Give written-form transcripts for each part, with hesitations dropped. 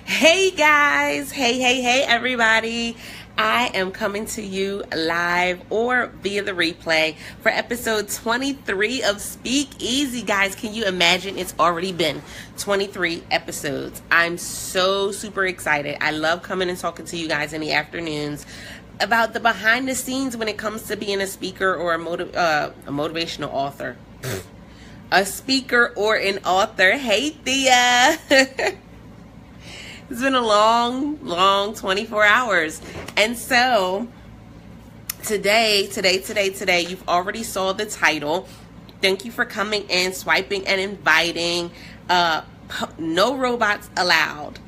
Hey guys, hey everybody. I am coming to you live or via the replay for episode 23 of Speak Easy. Guys, can you imagine it's already been 23 episodes? I'm so super excited. I love coming and talking to you guys in the afternoons about the behind the scenes when it comes to being a speaker or a motivational author. A speaker or an author. Hey Thea. It's been a long 24 hours. And so today, you've already saw the title. Thank you for coming in, swiping and inviting. No robots allowed.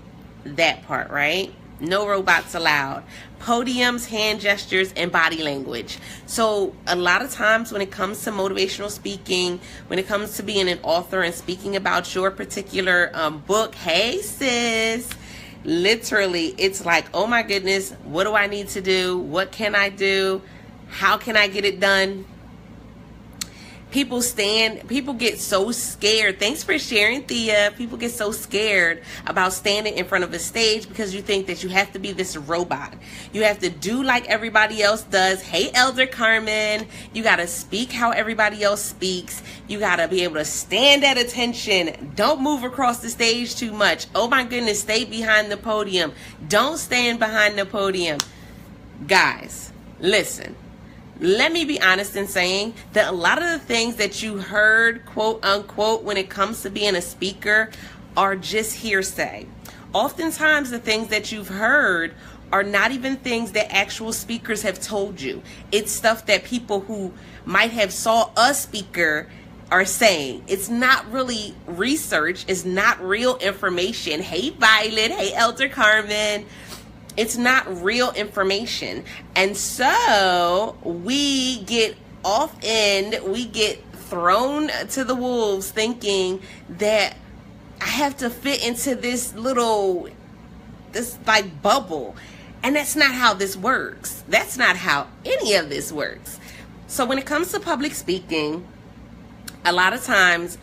That part, right? No robots allowed. Podiums, hand gestures, and body language. So a lot of times when it comes to motivational speaking, when it comes to being an author and speaking about your particular book, hey sis, literally it's like, oh my goodness, what do I need to do? What can I do? How can I get it done? People get so scared. Thanks for sharing, Thea. People get so scared about standing in front of a stage because you think that you have to be this robot. You have to do like everybody else does. Hey, Elder Carmen. You got to speak how everybody else speaks. You got to be able to stand at attention. Don't move across the stage too much. Oh my goodness, stay behind the podium. Don't stand behind the podium. Guys, listen. Let me be honest in saying that a lot of the things that you heard, quote unquote, when it comes to being a speaker are just hearsay. Oftentimes the things that you've heard are not even things that actual speakers have told you. It's stuff that people who might have saw a speaker are saying. It's not really research. It's not real information. Hey, Violet. Hey, Elder Carmen. It's not real information. And so we get we get thrown to the wolves thinking that I have to fit into this like bubble. And that's not how this works. That's not how any of this works. So when it comes to public speaking, a lot of times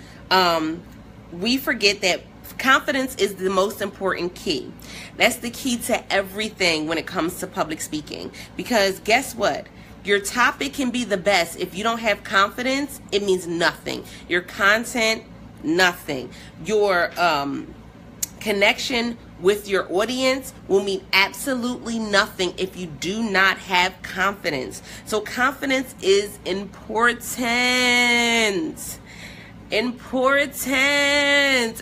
we forget that confidence is the most important key. That's the key to everything when it comes to public speaking. Because guess what? Your topic can be the best. If you don't have confidence, it means nothing. Your content, nothing. Your connection with your audience will mean absolutely nothing if you do not have confidence. So confidence is important.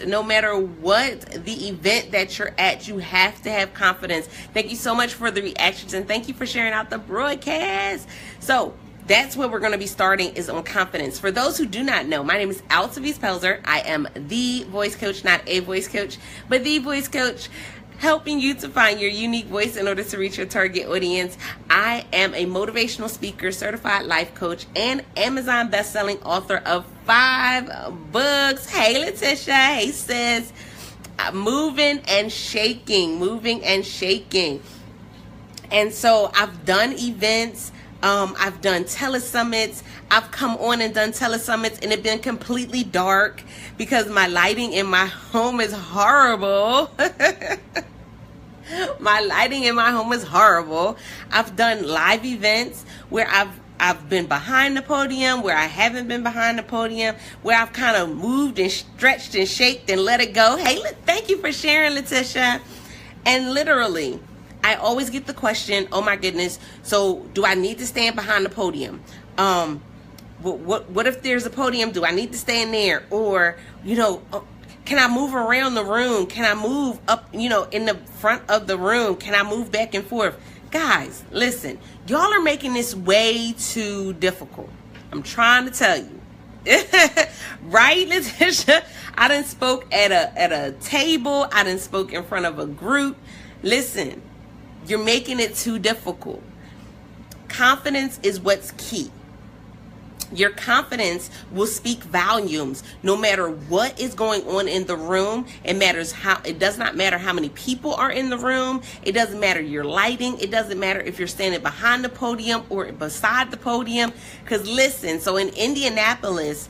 No matter what the event that you're at, you have to have confidence. Thank you so much for the reactions and thank you for sharing out the broadcast. So that's where we're going to be starting, is on confidence. For those who do not know, my name is Altavice Pelzer. I am the voice coach, not a voice coach, but the voice coach, helping you to find your unique voice in order to reach your target audience. I am a motivational speaker, certified life coach, and Amazon best-selling author of 5 books. Hey, Letitia. Hey, sis. Moving and shaking. And so I've done events. I've done telesummits. I've come on and done telesummits and it's been completely dark because my lighting in my home is horrible. My lighting in my home is horrible. I've done live events where I've been behind the podium, where I haven't been behind the podium, where I've kind of moved and stretched and shaked and let it go. Hey, thank you for sharing, Letitia. And literally, I always get the question, oh my goodness, so do I need to stand behind the podium? What if there's a podium? Do I need to stand there? Or, can I move around the room? Can I move up, in the front of the room? Can I move back and forth? Guys, listen, y'all are making this way too difficult. I'm trying to tell you. Right, Letitia? I done spoke at a table. I done spoke in front of a group. Listen, you're making it too difficult. Confidence is what's key. Your confidence will speak volumes no matter what is going on in the room. It does not matter how many people are in the room. It doesn't matter your lighting. It doesn't matter if you're standing behind the podium or beside the podium. Because listen, so in Indianapolis,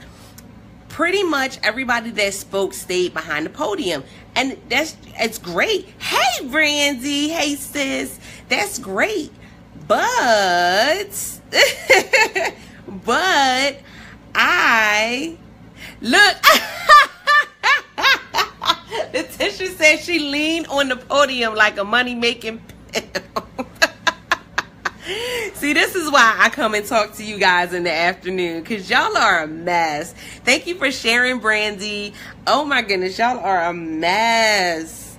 pretty much everybody that spoke stayed behind the podium. And it's great. Hey, Brandy. Hey, sis. That's great. But, but I, look, Letitia said she leaned on the podium like a money-making pill. See, this is why I come and talk to you guys in the afternoon, because y'all are a mess. Thank you for sharing, Brandy. Oh my goodness, y'all are a mess.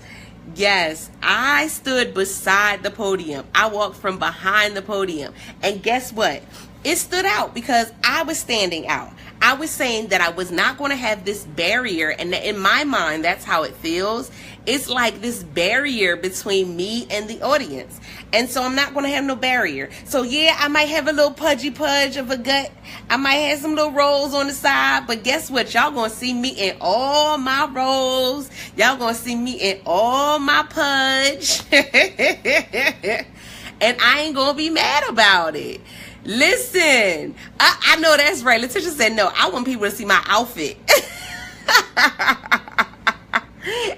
Yes, I stood beside the podium. I walked from behind the podium. And guess what? It stood out because I was standing out. I was saying that I was not going to have this barrier. And in my mind, that's how it feels. It's like this barrier between me and the audience. And so I'm not going to have no barrier. So yeah, I might have a little pudge of a gut. I might have some little rolls on the side. But guess what? Y'all going to see me in all my rolls. Y'all going to see me in all my pudge. And I ain't going to be mad about it. Listen, I know that's right. Letitia said, no, I want people to see my outfit.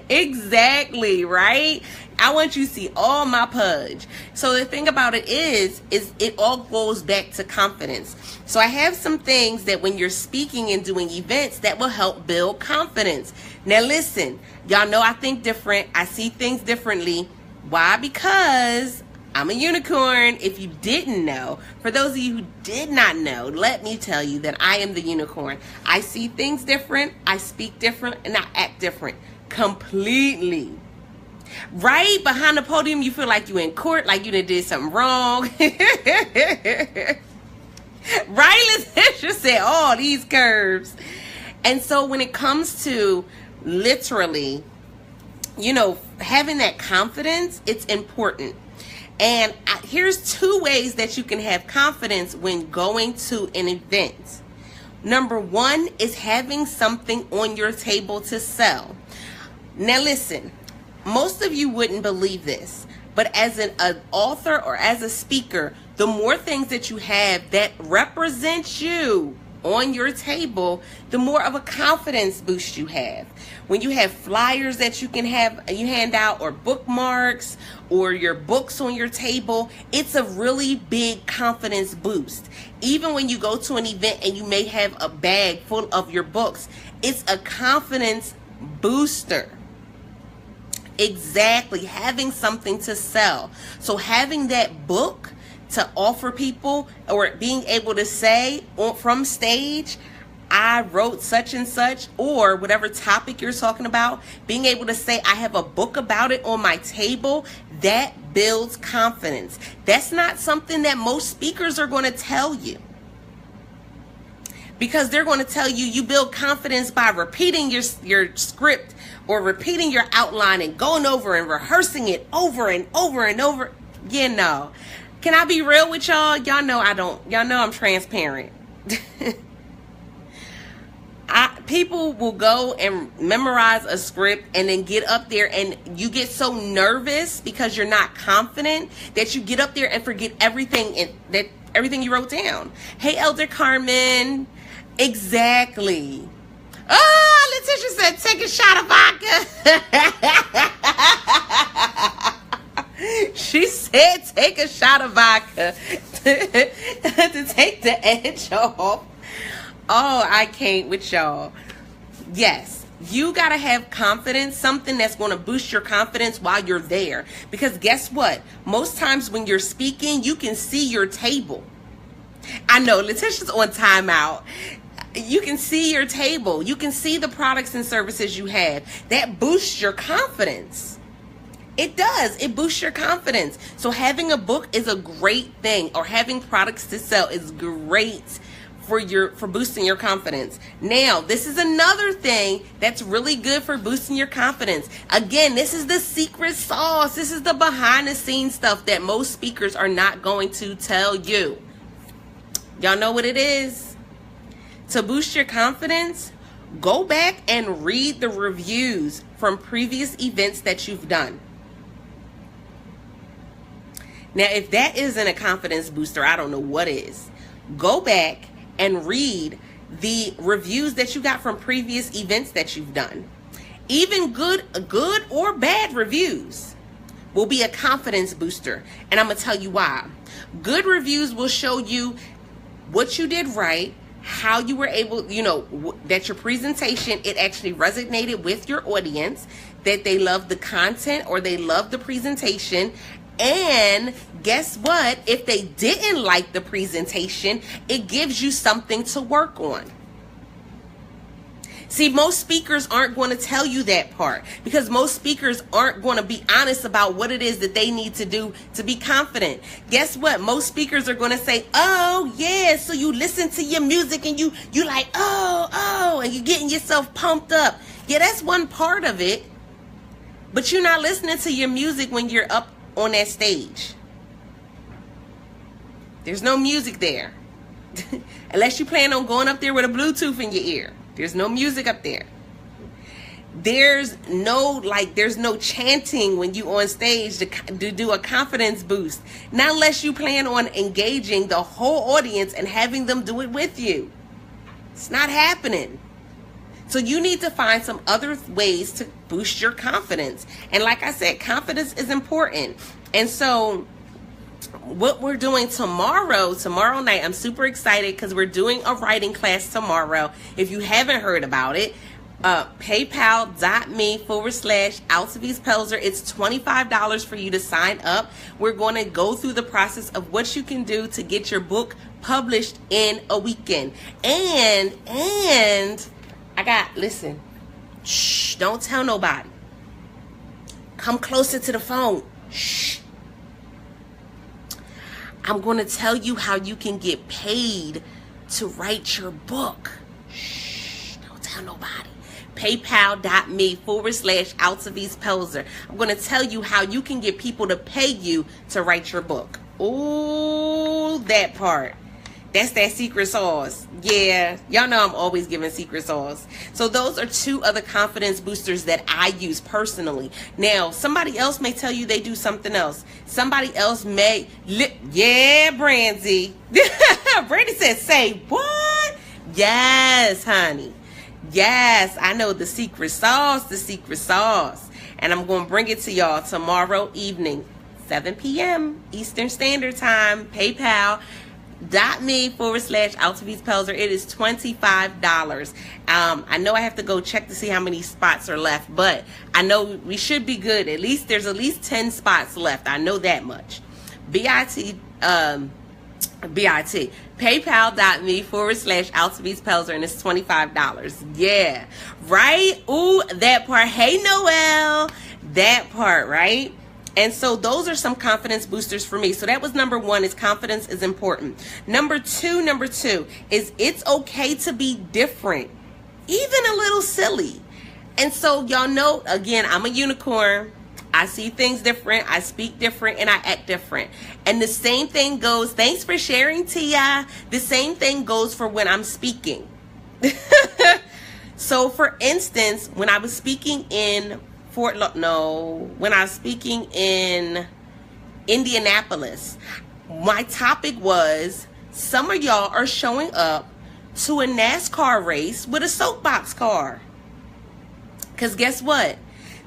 Exactly, right? I want you to see all my pudge. So the thing about it is it all goes back to confidence. So I have some things that when you're speaking and doing events that will help build confidence. Now listen, y'all know I think different. I see things differently. Why? Because I'm a unicorn. If you didn't know, for those of you who did not know, let me tell you that I am the unicorn. I see things different, I speak different, and I act different. Completely. Right? Behind the podium, you feel like you in court, like you did something wrong. Right? Let's just say, oh, these curves. And so when it comes to literally, you know, having that confidence, it's important. And here's 2 ways that you can have confidence when going to an event. Number 1 is having something on your table to sell. Now listen, most of you wouldn't believe this, but as an author or as a speaker, the more things that you have that represent you on your table, the more of a confidence boost you have. When you have flyers that you hand out, or bookmarks, or your books on your table, it's a really big confidence boost. Even when you go to an event and you may have a bag full of your books, it's a confidence booster. Exactly, having something to sell. So having that book to offer people, or being able to say from stage, I wrote such and such, or whatever topic you're talking about, being able to say I have a book about it on my table, that builds confidence. That's not something that most speakers are going to tell you, because they're going to tell you you build confidence by repeating your script, or repeating your outline and going over and rehearsing it over and over and over. You know, can I be real with y'all? Y'all know I'm transparent. People will go and memorize a script and then get up there, and you get so nervous because you're not confident that you get up there and forget everything you wrote down. Hey, Elder Carmen. Exactly. Oh, Letitia said, take a shot of vodka. She said, take a shot of vodka to take the edge off. Oh, I can't with y'all. Yes, you got to have confidence, something that's going to boost your confidence while you're there. Because guess what? Most times when you're speaking, you can see your table. I know, Letitia's on timeout. You can see your table. You can see the products and services you have. That boosts your confidence. It does. It boosts your confidence. So having a book is a great thing, or having products to sell is great for boosting your confidence. Now, this is another thing that's really good for boosting your confidence. Again, this is the secret sauce. This is the behind the scenes stuff that most speakers are not going to tell you. Y'all know what it is? To boost your confidence, go back and read the reviews from previous events that you've done. Now, if that isn't a confidence booster, I don't know what is. Go back and read the reviews that you got from previous events that you've done. Even good or bad reviews will be a confidence booster. And I'm going to tell you why. Good reviews will show you what you did right, how you were able, that your presentation, it actually resonated with your audience, that they loved the content or they loved the presentation. And guess what? If they didn't like the presentation, it gives you something to work on. See, most speakers aren't going to tell you that part because most speakers aren't going to be honest about what it is that they need to do to be confident. Guess what? Most speakers are going to say, oh, yeah, so you listen to your music and you like, oh, and you're getting yourself pumped up. Yeah, that's one part of it. But you're not listening to your music when you're up on that stage. There's no music there. Unless you plan on going up there with a Bluetooth in your ear. There's no music up there. There's no chanting when you on stage to do a confidence boost. Not unless you plan on engaging the whole audience and having them do it with you. It's not happening. So you need to find some other ways to boost your confidence. And like I said, confidence is important. And so what we're doing tomorrow night, I'm super excited because we're doing a writing class tomorrow. If you haven't heard about it, paypal.me/Altaviz-Pelzer. It's $25 for you to sign up. We're going to go through the process of what you can do to get your book published in a weekend. And listen, shh, don't tell nobody. Come closer to the phone. Shh. I'm going to tell you how you can get paid to write your book. Shh, don't tell nobody. paypal.me/Altaviz-Pelzer. I'm going to tell you how you can get people to pay you to write your book. Oh, that part. That's that secret sauce. Yeah, y'all know I'm always giving secret sauce. So those are two other confidence boosters that I use personally. Now, somebody else may tell you they do something else. Somebody else may, yeah, Brandy. Brandy said, say what? Yes, honey. Yes, I know the secret sauce, And I'm going to bring it to y'all tomorrow evening, 7 p.m. Eastern Standard Time, paypal.me/Altaviz-Pelzer. It is $25. I know I have to go check to see how many spots are left, but I know we should be good. There's at least 10 spots left. I know that much. paypal.me/Altaviz-Pelzer, and it's $25. Yeah, right? Ooh, that part. Hey, Noel. That part, right? And so those are some confidence boosters for me. So that was number one, is confidence is important. Number two is it's okay to be different, even a little silly. And so y'all know, again, I'm a unicorn. I see things different, I speak different, and I act different. And the same thing goes, thanks for sharing, Tia. The same thing goes for when I'm speaking. So for instance, when I was speaking in Indianapolis, my topic was, some of y'all are showing up to a NASCAR race with a soapbox car. Because guess what?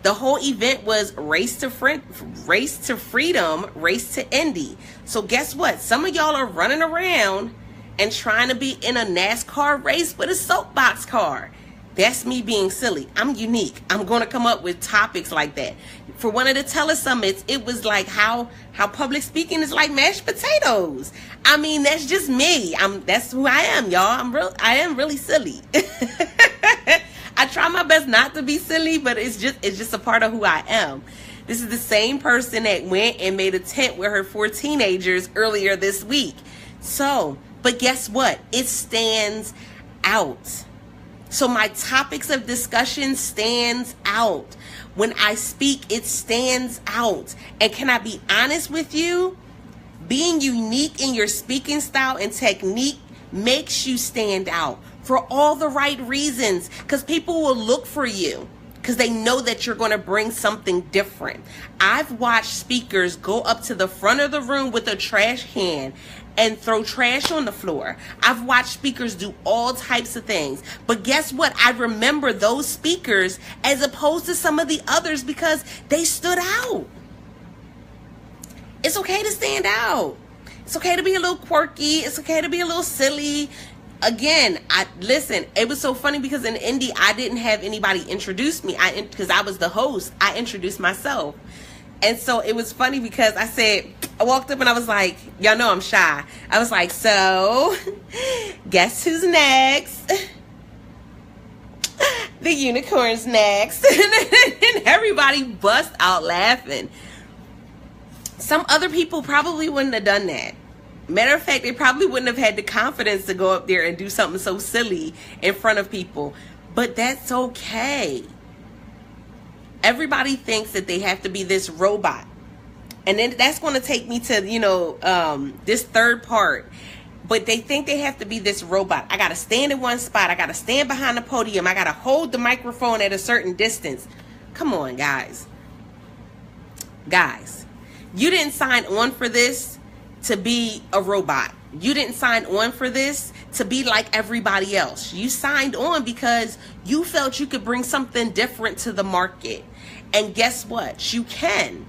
The whole event was race to freedom, race to Indy. So guess what? Some of y'all are running around and trying to be in a NASCAR race with a soapbox car. That's me being silly. I'm unique. I'm going to come up with topics like that. For one of the telesummits, it was like how public speaking is like mashed potatoes. I mean, that's just me. That's who I am, y'all. I am really silly. I try my best not to be silly, but it's just a part of who I am. This is the same person that went and made a tent with her 4 teenagers earlier this week. So, but guess what? It stands out. So my topics of discussion stands out. When I speak, it stands out. And can I be honest with you? Being unique in your speaking style and technique makes you stand out for all the right reasons. Because people will look for you because they know that you're going to bring something different. I've watched speakers go up to the front of the room with a trash can and throw trash on the floor. I've watched speakers do all types of things. But guess what? I remember those speakers as opposed to some of the others because they stood out. It's okay to stand out. It's okay to be a little quirky. It's okay to be a little silly. Again, listen, it was so funny because in Indy, I didn't have anybody introduce me. Because I was the host, I introduced myself. And so it was funny because I walked up and I was like, y'all know I'm shy. I was like, so guess who's next? The unicorn's next. And everybody bust out laughing. Some other people probably wouldn't have done that. Matter of fact, they probably wouldn't have had the confidence to go up there and do something so silly in front of people. But that's okay. Everybody thinks that they have to be this robot. And then that's going to take me to, this third part. But they think they have to be this robot. I got to stand in one spot. I got to stand behind the podium. I got to hold the microphone at a certain distance. Come on, guys. Guys, you didn't sign on for this to be a robot. You didn't sign on for this to be like everybody else. You signed on because you felt you could bring something different to the market. And guess what? You can.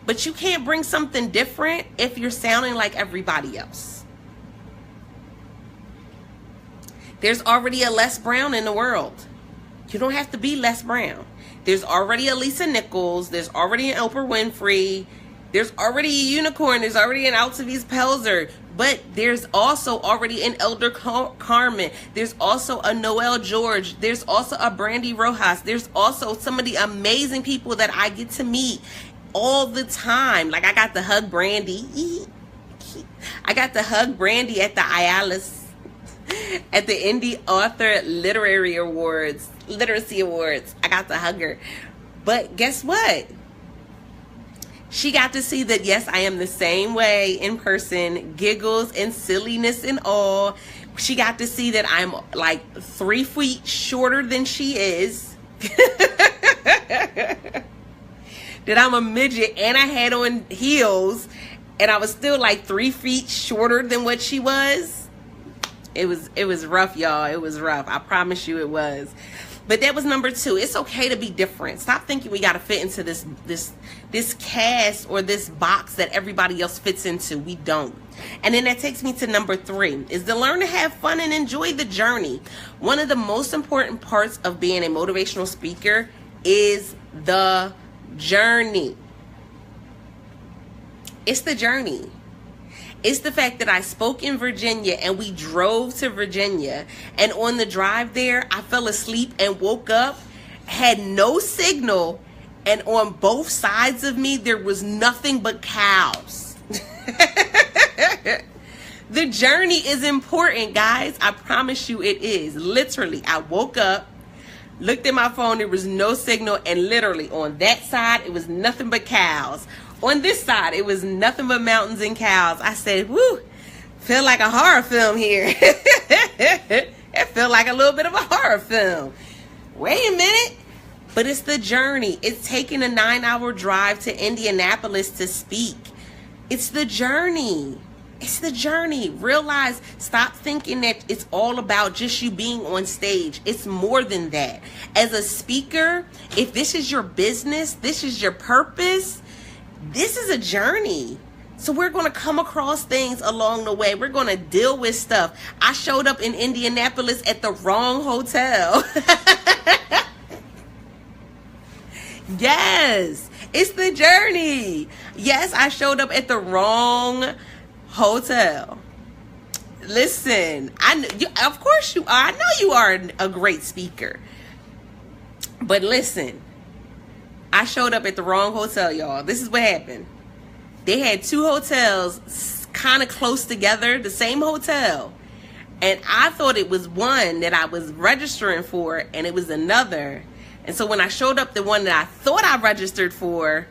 But you can't bring something different if you're sounding like everybody else. There's already a Les Brown in the world. You don't have to be Les Brown. There's already a Lisa Nichols. There's already an Oprah Winfrey. There's already a unicorn. There's already an Altaviz Pelzer. But there's also already an Elder Carmen. There's also a Noel George. There's also a Brandy Rojas. There's also some of the amazing people that I get to meet all the time. Like I got to hug Brandy. I got to hug Brandy at the IALIS, at the Indie Author Literacy Awards. I got to hug her. But guess what? She got to see that, yes, I am the same way in person, giggles and silliness and all. She got to see that I'm like 3 feet shorter than she is. That I'm a midget and I had on heels and I was still like 3 feet shorter than what she was. It was rough, y'all. It was rough. I promise you it was. But that was number 2. It's okay to be different. Stop thinking we got to fit into this cast or this box that everybody else fits into. We don't. And then that takes me to number 3, is to learn to have fun and enjoy the journey. One of the most important parts of being a motivational speaker is the journey. It's the journey. It's the fact that I spoke in Virginia and we drove to Virginia, and on the drive there, I fell asleep and woke up, had no signal, and on both sides of me, there was nothing but cows. The journey is important, guys. I promise you it is. Literally, I woke up, looked at my phone, there was no signal, and literally on that side, it was nothing but cows. On this side, it was nothing but mountains and cows. I said, whoo, feel like a horror film here. It felt like a little bit of a horror film. Wait a minute. But it's the journey. It's taking a 9-hour drive to Indianapolis to speak. It's the journey. It's the journey. Realize, stop thinking that it's all about just you being on stage. It's more than that. As a speaker, if this is your business, this is your purpose, this is a journey. So we're going to come across things along the way. We're going to deal with stuff. I showed up in Indianapolis at the wrong hotel. Yes, it's the journey. Yes, I showed up at the wrong hotel. Listen, of course you are. I know you are a great speaker. But listen, I showed up at the wrong hotel, y'all. This is what happened. They had 2 hotels kind of close together, the same hotel. And I thought it was one that I was registering for, and it was another. And so when I showed up the one that I thought I registered for,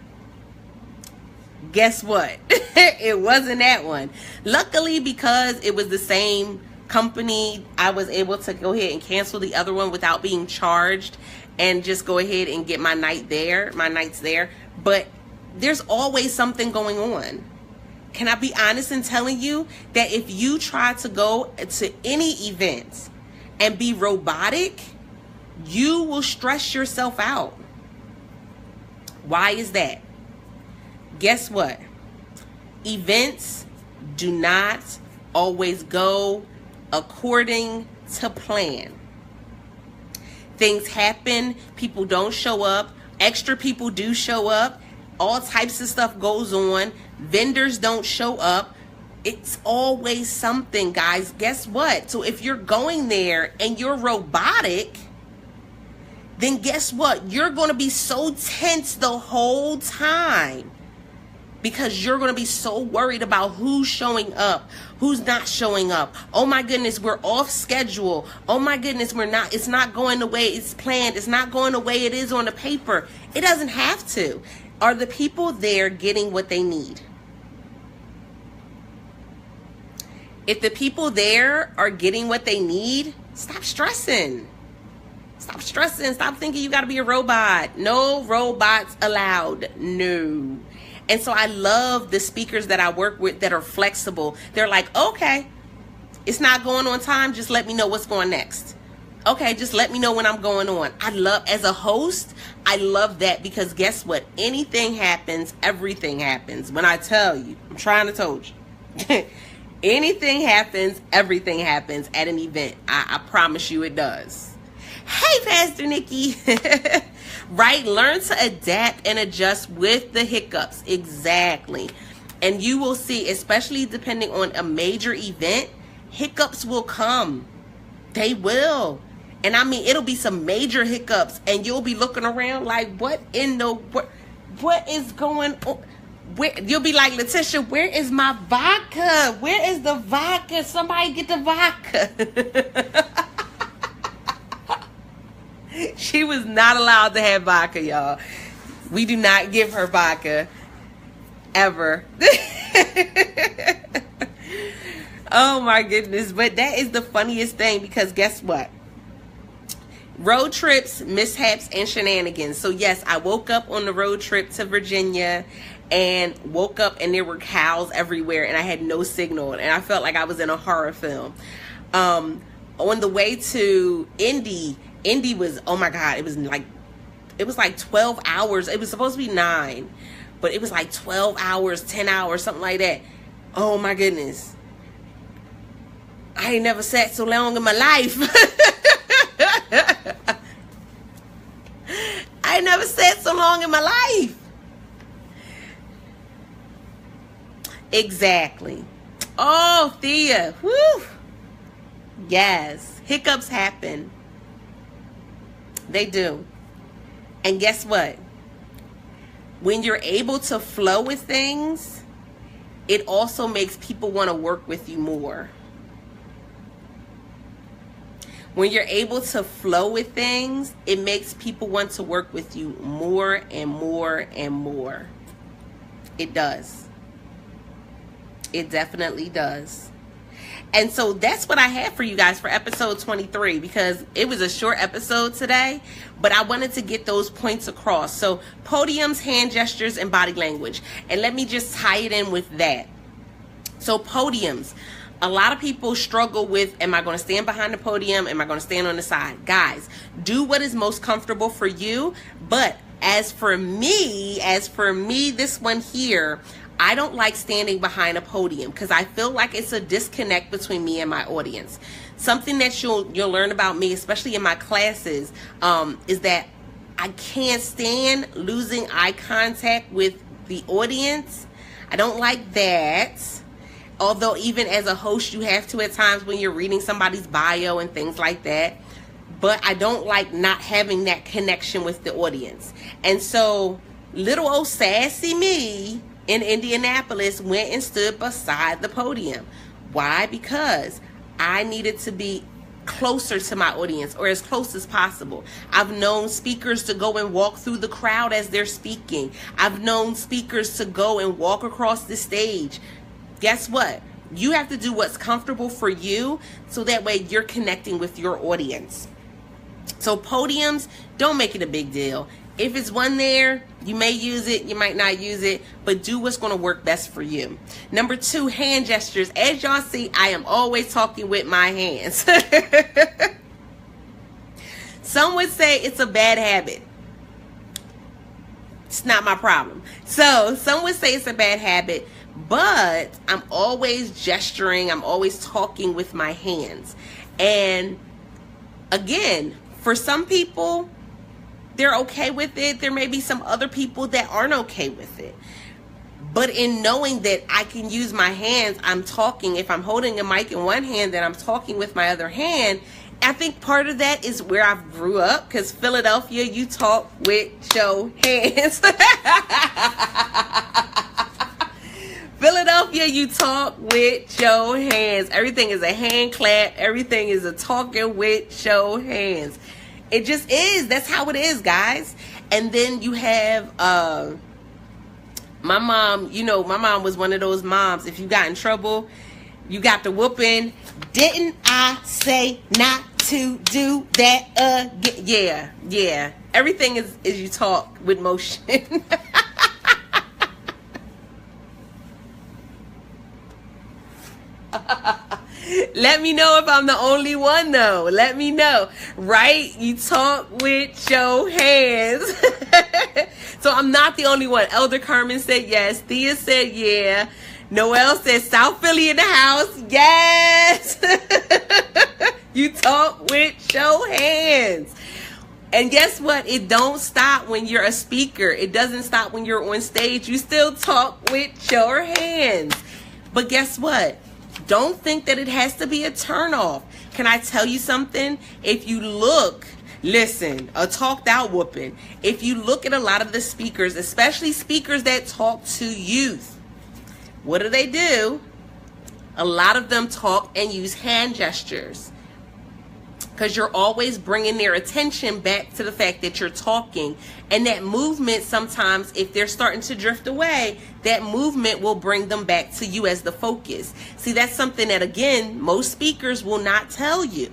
guess what? It wasn't that one. Luckily, because it was the same company, I was able to go ahead and cancel the other one without being charged and just go ahead and get my nights there. But there's always something going on. can I be honest in telling you that if you try to go to any event and be robotic, you will stress yourself out. Why is that? Guess what? Events do not always go according to plan. Things happen, people don't show up, extra people do show up, all types of stuff goes on, vendors don't show up. It's always something, guys. Guess what? So if you're going there and you're robotic, then guess what? You're going to be so tense the whole time because you're going to be so worried about who's showing up, who's not showing up. Oh my goodness, we're off schedule. Oh my goodness, it's not going the way it's planned. It's not going the way it is on the paper. It doesn't have to. Are the people there getting what they need? If the people there are getting what they need, stop stressing. Stop stressing. Stop thinking you got to be a robot. No robots allowed. No. And so I love the speakers that I work with that are flexible. They're like, okay, it's not going on time. Just let me know what's going next. Okay, just let me know when I'm going on. As a host, I love that because guess what? Anything happens, everything happens. When I tell you, I'm trying to told you. Anything happens, everything happens at an event. I promise you it does. Hey, Pastor Nikki. Right? Learn to adapt and adjust with the hiccups. Exactly. And you will see, especially depending on a major event, hiccups will come. They will. And I mean, it'll be some major hiccups and you'll be looking around like, what is going on? You'll be like, Letitia, where is my vodka? Where is the vodka? Somebody get the vodka. She was not allowed to have vodka, y'all. We do not give her vodka ever. Oh my goodness. But that is the funniest thing because guess what? Road trips, mishaps, and shenanigans. So yes, I woke up on the road trip to Virginia and woke up and there were cows everywhere and I had no signal and I felt like I was in a horror film. On the way to Indy was, oh my God, it was like 12 hours. It was supposed to be 9, but it was like 12 hours, 10 hours, something like that. Oh my goodness. I ain't never sat so long in my life. I ain't never sat so long in my life. Exactly. Oh, Thea. Woo. Yes. Hiccups happen. They do. And guess what? When you're able to flow with things, it also makes people want to work with you more. When you're able to flow with things, it makes people want to work with you more and more and more. It does. It definitely does. And so that's what I have for you guys for episode 23 because it was a short episode today, but I wanted to get those points across. So podiums, hand gestures, and body language. And let me just tie it in with that. So podiums. A lot of people struggle with, am I going to stand behind the podium? Am I going to stand on the side? Guys, do what is most comfortable for you. But as for me, this one here, I don't like standing behind a podium because I feel like it's a disconnect between me and my audience. Something that you'll learn about me, especially in my classes, is that I can't stand losing eye contact with the audience. I don't like that. Although even as a host, you have to at times when you're reading somebody's bio and things like that. But I don't like not having that connection with the audience. And so little old sassy me in Indianapolis went and stood beside the podium. Why? Because I needed to be closer to my audience or as close as possible. I've known speakers to go and walk through the crowd as they're speaking. I've known speakers to go and walk across the stage. Guess what? You have to do what's comfortable for you so that way you're connecting with your audience. So podiums, don't make it a big deal. If it's one there, You may use it, you might not use it, but do what's going to work best for you. Number 2, hand gestures. As y'all see, I am always talking with my hands. Some would say it's a bad habit. It's not my problem. So some would say it's a bad habit, but I'm always gesturing. I'm always talking with my hands. And again, for some people, they're okay with it. There may be some other people that aren't okay with it. But in knowing that I can use my hands, I'm talking. If I'm holding a mic in one hand, then I'm talking with my other hand. I think part of that is where I grew up, because Philadelphia, you talk with your hands. Philadelphia, you talk with your hands. Everything is a hand clap. Everything is a talking with your hands. It just is. That's how it is, guys. And then you have my mom. You know, my mom was one of those moms. If you got in trouble, you got the whooping. Didn't I say not to do that again? Yeah. Everything is you talk with motion. Let me know if I'm the only one, though. Let me know. Right? You talk with your hands. So I'm not the only one. Elder Carmen said yes. Thea said yeah. Noelle said South Philly in the house. Yes. You talk with your hands. And guess what? It don't stop when you're a speaker. It doesn't stop when you're on stage. You still talk with your hands. But guess what? Don't think that it has to be a turnoff. Can I tell you something? If you look, listen, a talked out whooping. If you look at a lot of the speakers, especially speakers that talk to youth, what do? A lot of them talk and use hand gestures, because you're always bringing their attention back to the fact that you're talking. And that movement, sometimes if they're starting to drift away, that movement will bring them back to you as the focus. See, that's something that, again, most speakers will not tell you.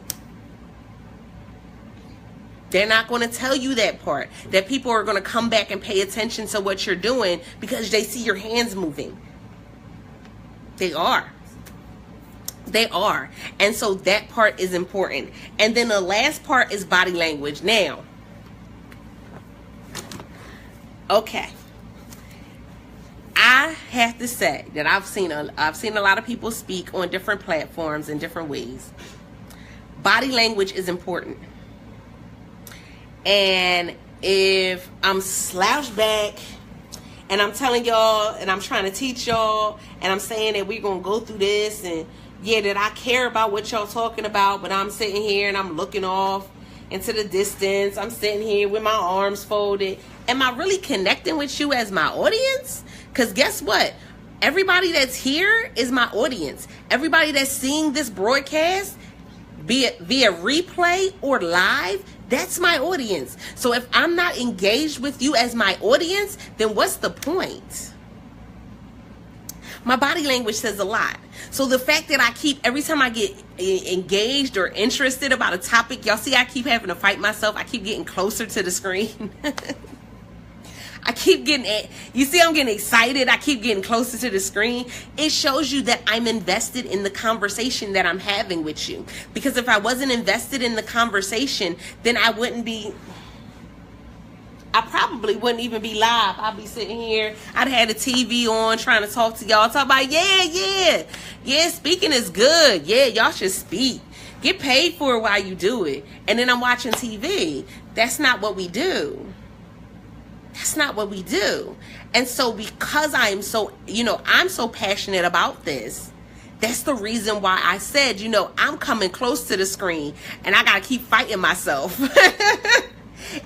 They're not going to tell you that part, that people are going to come back and pay attention to what you're doing because they see your hands moving. They are. They are. And so that part is important. And then the last part is body language. Now, okay, I have to say that I've seen a lot of people speak on different platforms in different ways. Body language is important. And if I'm slouched back and I'm telling y'all and I'm trying to teach y'all and I'm saying that we're going to go through this, and yeah, that I care about what y'all talking about, but I'm sitting here and I'm looking off into the distance. I'm sitting here with my arms folded. Am I really connecting with you as my audience? Because guess what? Everybody that's here is my audience. Everybody that's seeing this broadcast, be it via replay or live, that's my audience. So if I'm not engaged with you as my audience, then what's the point? My body language says a lot. So the fact that I keep, every time I get engaged or interested about a topic, y'all see I keep having to fight myself. I keep getting closer to the screen. I keep getting, you see I'm getting excited. I keep getting closer to the screen. It shows you that I'm invested in the conversation that I'm having with you. Because if I wasn't invested in the conversation, then I probably wouldn't even be live. I'd be sitting here. I'd had the TV on trying to talk to y'all. Talk about, yeah, speaking is good. Yeah, y'all should speak. Get paid for it while you do it. And then I'm watching TV. That's not what we do. That's not what we do. And so because I'm so passionate about this, that's the reason why I said, I'm coming close to the screen and I got to keep fighting myself.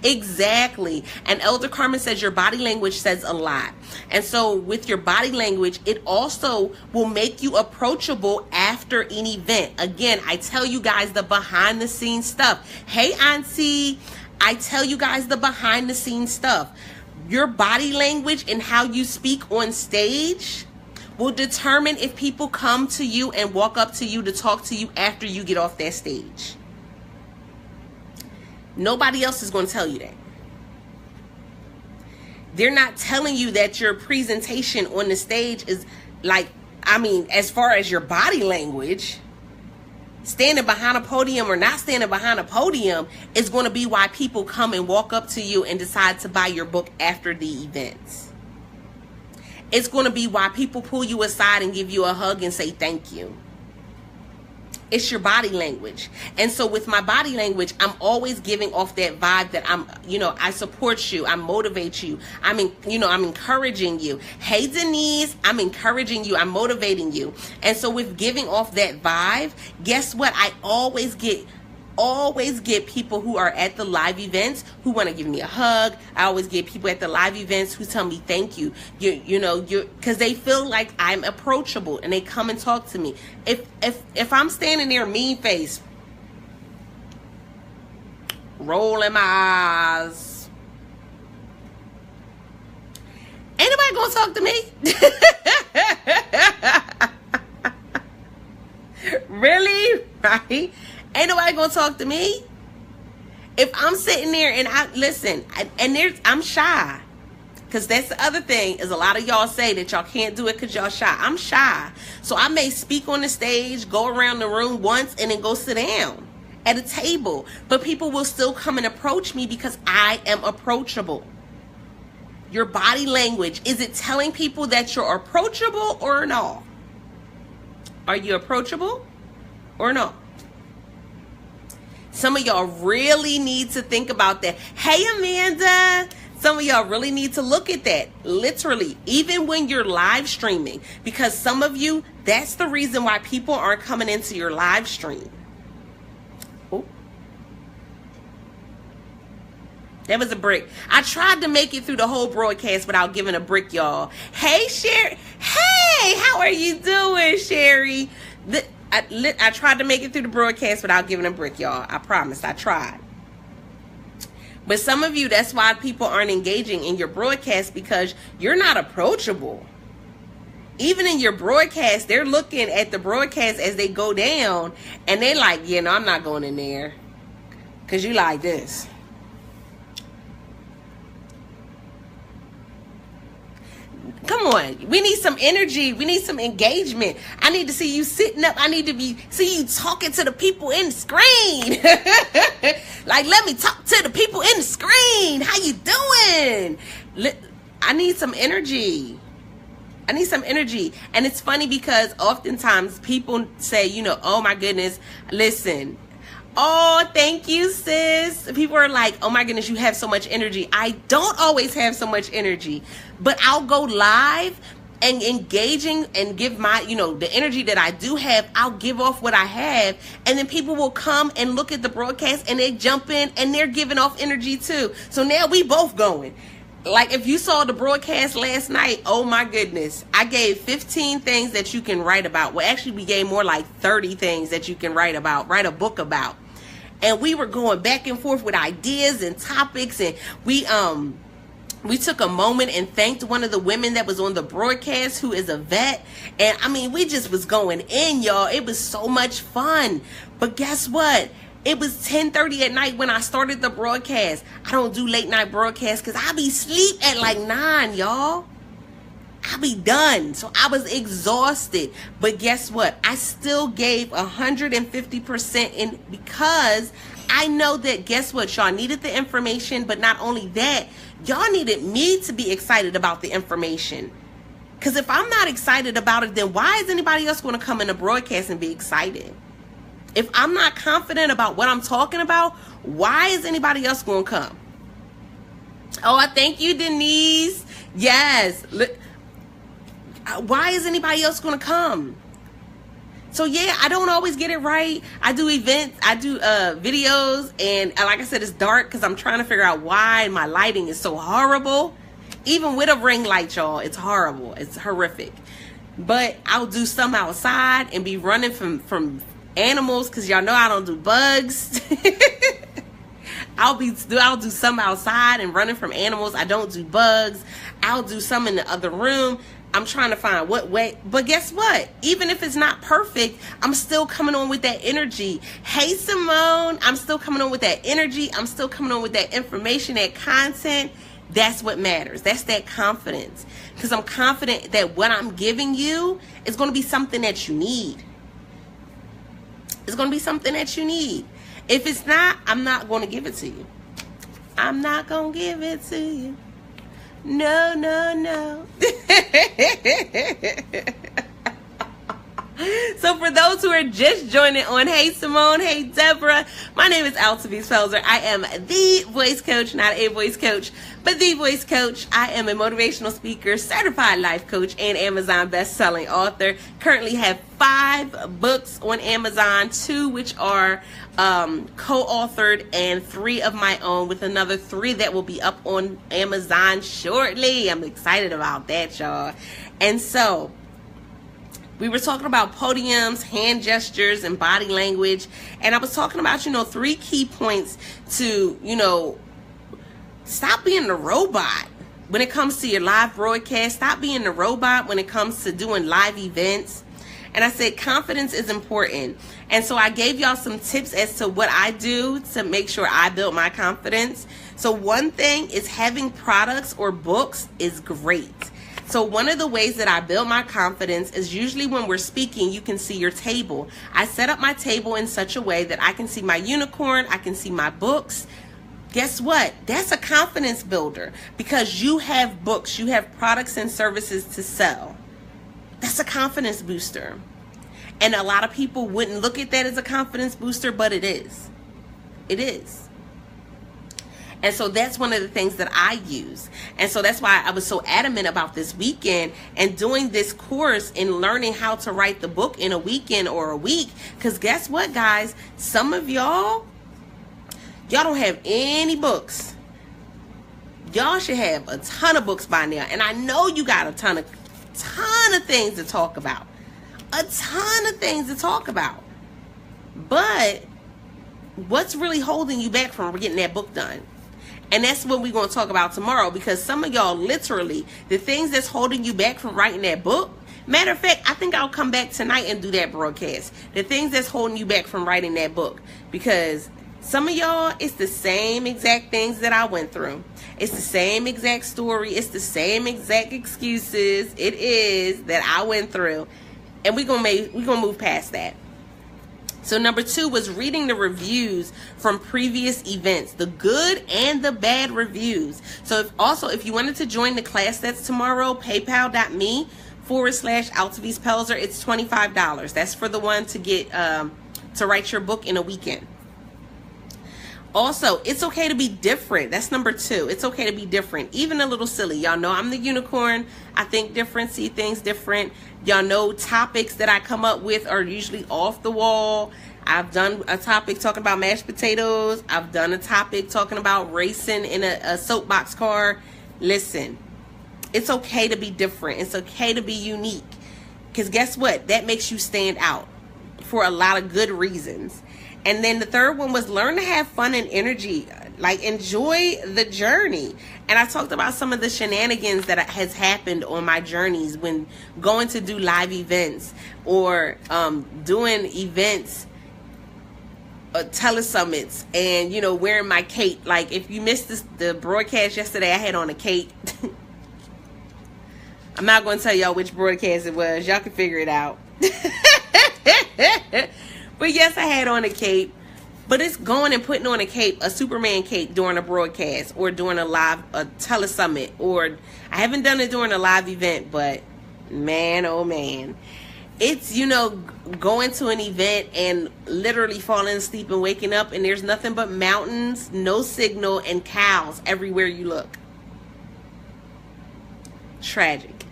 Exactly. And Elder Carmen says your body language says a lot. And so with your body language, it also will make you approachable after an event. Again, I tell you guys the behind the scenes stuff. Hey, Auntie, I tell you guys the behind the scenes stuff. Your body language and how you speak on stage will determine if people come to you and walk up to you to talk to you after you get off that stage. Nobody else is going to tell you that. They're not telling you that your presentation on the stage is like, I mean, as far as your body language, standing behind a podium or not standing behind a podium is going to be why people come and walk up to you and decide to buy your book after the events. It's going to be why people pull you aside and give you a hug and say thank you. It's your body language. And so with my body language, I'm always giving off that vibe that I support you. I motivate you. I'm encouraging you. Hey, Denise, I'm encouraging you. I'm motivating you. And so with giving off that vibe, guess what? I always get people who are at the live events who want to give me a hug. I always get people at the live events who tell me thank you. Because they feel like I'm approachable and they come and talk to me. If I'm standing there mean face, rolling my eyes, ain't nobody gonna talk to me. Really? Right? Ain't nobody gonna talk to me. If I'm sitting there and I'm shy. Because that's the other thing, is a lot of y'all say that y'all can't do it because y'all shy. I'm shy. So I may speak on the stage, go around the room once, and then go sit down at a table. But people will still come and approach me because I am approachable. Your body language, is it telling people that you're approachable or no? Are you approachable or no? Some of y'all really need to think about that. Hey, Amanda. Some of y'all really need to look at that. Literally, even when you're live streaming. Because some of you, that's the reason why people aren't coming into your live stream. Oh. That was a brick. I tried to make it through the whole broadcast without giving a brick, y'all. Hey, Sherry. Hey, how are you doing, Sherry? I tried to make it through the broadcast without giving a brick, y'all. I promise, I tried. But some of you, that's why people aren't engaging in your broadcast, because you're not approachable. Even in your broadcast, they're looking at the broadcast as they go down, and they're like, yeah, no, I'm not going in there. Because you like this. Come on, we need some energy. We need some engagement. I need to see you sitting up. I need to see you talking to the people in the screen. Like, let me talk to the people in the screen. How you doing? I need some energy. I need some energy. And it's funny because oftentimes people say, oh my goodness, listen. Oh, thank you, sis. People are like, oh my goodness, you have so much energy. I don't always have so much energy, but I'll go live and engaging and give my, the energy that I do have. I'll give off what I have. And then people will come and look at the broadcast and they jump in and they're giving off energy too. So now we both going. Like, if you saw the broadcast last night, oh my goodness, I gave 15 things that you can write about. Well, actually, we gave more like 30 things that you can write a book about. And we were going back and forth with ideas and topics, and we took a moment and thanked one of the women that was on the broadcast who is a vet. And I mean, we just was going in, y'all. It was so much fun. But guess what? It was 10:30 at night when I started the broadcast. I don't do late night broadcasts because I be sleep at like 9, y'all. I be done. So I was exhausted. But guess what? I still gave 150% in, because I know that, guess what? Y'all needed the information, but not only that, y'all needed me to be excited about the information. Because if I'm not excited about it, then why is anybody else going to come in the broadcast and be excited? If I'm not confident about what I'm talking about, why is anybody else going to come? Oh, I thank you, Denise. Yes. Why is anybody else going to come? So yeah, I don't always get it right. I do events, I do videos, and like I said, it's dark because I'm trying to figure out why my lighting is so horrible. Even with a ring light, y'all, it's horrible. It's horrific. But I'll do some outside and be running from animals, because y'all know I don't do bugs. I'll do some outside and running from animals. I don't do bugs. I'll do some in the other room. I'm trying to find what way. But guess what? Even if it's not perfect, I'm still coming on with that energy. Hey, Simone. I'm still coming on with that energy. I'm still coming on with that information, that content. That's what matters. That's that confidence. Because I'm confident that what I'm giving you is going to be something that you need. It's going to be something that you need. If it's not, I'm not going to give it to you. I'm not going to give it to you. No, no, no. So for those who are just joining on, hey Simone, hey Deborah, my name is Altavice Pelzer. I am the voice coach, not a voice coach, but the voice coach. I am a motivational speaker, certified life coach, and Amazon best-selling author. Currently have 5 books on Amazon, 2 which are co-authored and 3 of my own, with another 3 that will be up on Amazon shortly. I'm excited about that, y'all. And so we were talking about podiums, hand gestures, and body language. And I was talking about, 3 key points to, stop being the robot when it comes to your live broadcast. Stop being the robot when it comes to doing live events. And I said confidence is important. And so I gave y'all some tips as to what I do to make sure I build my confidence. So one thing is having products or books is great. So one of the ways that I build my confidence is usually when we're speaking, you can see your table. I set up my table in such a way that I can see my unicorn, I can see my books. Guess what? That's a confidence builder because you have books, you have products and services to sell. That's a confidence booster. And a lot of people wouldn't look at that as a confidence booster, but it is. It is. And so that's one of the things that I use. And so that's why I was so adamant about this weekend and doing this course and learning how to write the book in a weekend or a week. Because guess what, guys? Some of y'all don't have any books. Y'all should have a ton of books by now. And I know you got a ton of things to talk about. A ton of things to talk about. But what's really holding you back from getting that book done? And that's what we're going to talk about tomorrow, because some of y'all literally, the things that's holding you back from writing that book, matter of fact, I think I'll come back tonight and do that broadcast. The things that's holding you back from writing that book, because some of y'all, it's the same exact things that I went through. It's the same exact story. It's the same exact excuses it is that I went through. And we're going to move past that. So number 2 was reading the reviews from previous events, the good and the bad reviews. So if you wanted to join the class that's tomorrow, paypal.me/Altavice Pelzer, it's $25. That's for the one to get to write your book in a weekend. Also, it's okay to be different. That's number 2. It's okay to be different, even a little silly. Y'all know I'm the unicorn. I think different, see things different. Y'all know topics that I come up with are usually off the wall. I've done a topic talking about mashed potatoes. I've done a topic talking about racing in a soapbox car. Listen, it's okay to be different. It's okay to be unique. Because guess what? That makes you stand out for a lot of good reasons. And then the third one was learn to have fun and energy. Like, enjoy the journey. And I talked about some of the shenanigans that has happened on my journeys when going to do live events or doing events, telesummits, and, wearing my cape. Like, if you missed the broadcast yesterday, I had on a cape. I'm not going to tell y'all which broadcast it was. Y'all can figure it out. But yes, I had on a cape. But it's going and putting on a cape, a Superman cape, during a broadcast or during a telesummit. Or I haven't done it during a live event, but man, oh man. It's, going to an event and literally falling asleep and waking up and there's nothing but mountains, no signal, and cows everywhere you look. Tragic.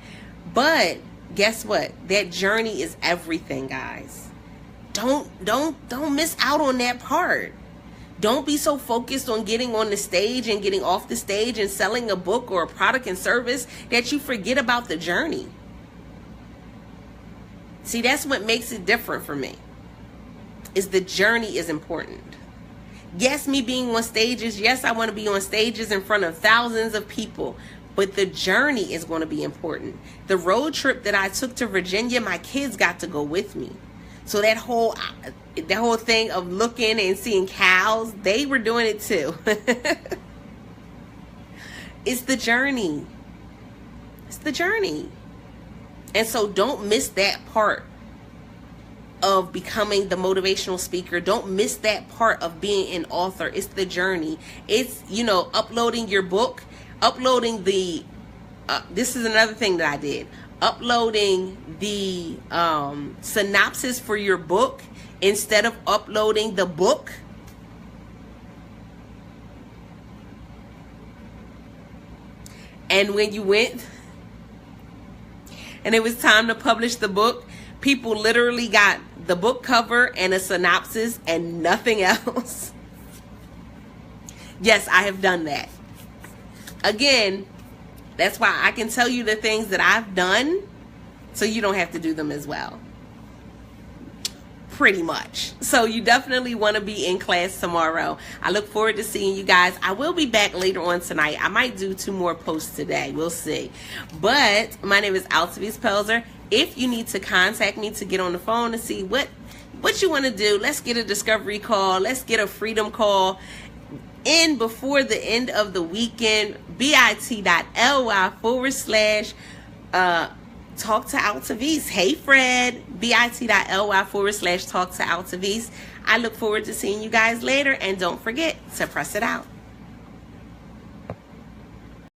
But guess what? That journey is everything, guys. Don't miss out on that part. Don't be so focused on getting on the stage and getting off the stage and selling a book or a product and service that you forget about the journey. See, that's what makes it different for me. Is the journey is important. Yes, me being on stages. Yes, I want to be on stages in front of thousands of people. But the journey is going to be important. The road trip that I took to Virginia, my kids got to go with me. So that whole thing of looking and seeing cows, they were doing it too. It's the journey. It's the journey. And so don't miss that part of becoming the motivational speaker. Don't miss that part of being an author. It's the journey. It's, uploading your book, uploading the, this is another thing that I did, uploading the synopsis for your book instead of uploading the book. And when you went and it was time to publish the book, people literally got the book cover and a synopsis and nothing else. Yes, I have done that. Again, that's why I can tell you the things that I've done so you don't have to do them as well. Pretty much. So you definitely want to be in class tomorrow. I look forward to seeing you guys. I will be back later on tonight. I might do 2 more posts today. We'll see. But my name is Altavis Pelzer. If you need to contact me to get on the phone to see what you want to do, let's get a discovery call. Let's get a freedom call in before the end of the weekend. bit.ly/ Talk to Altavis. Hey, Fred. bit.ly/ Talk to Altavis. I look forward to seeing you guys later. And don't forget to press it out.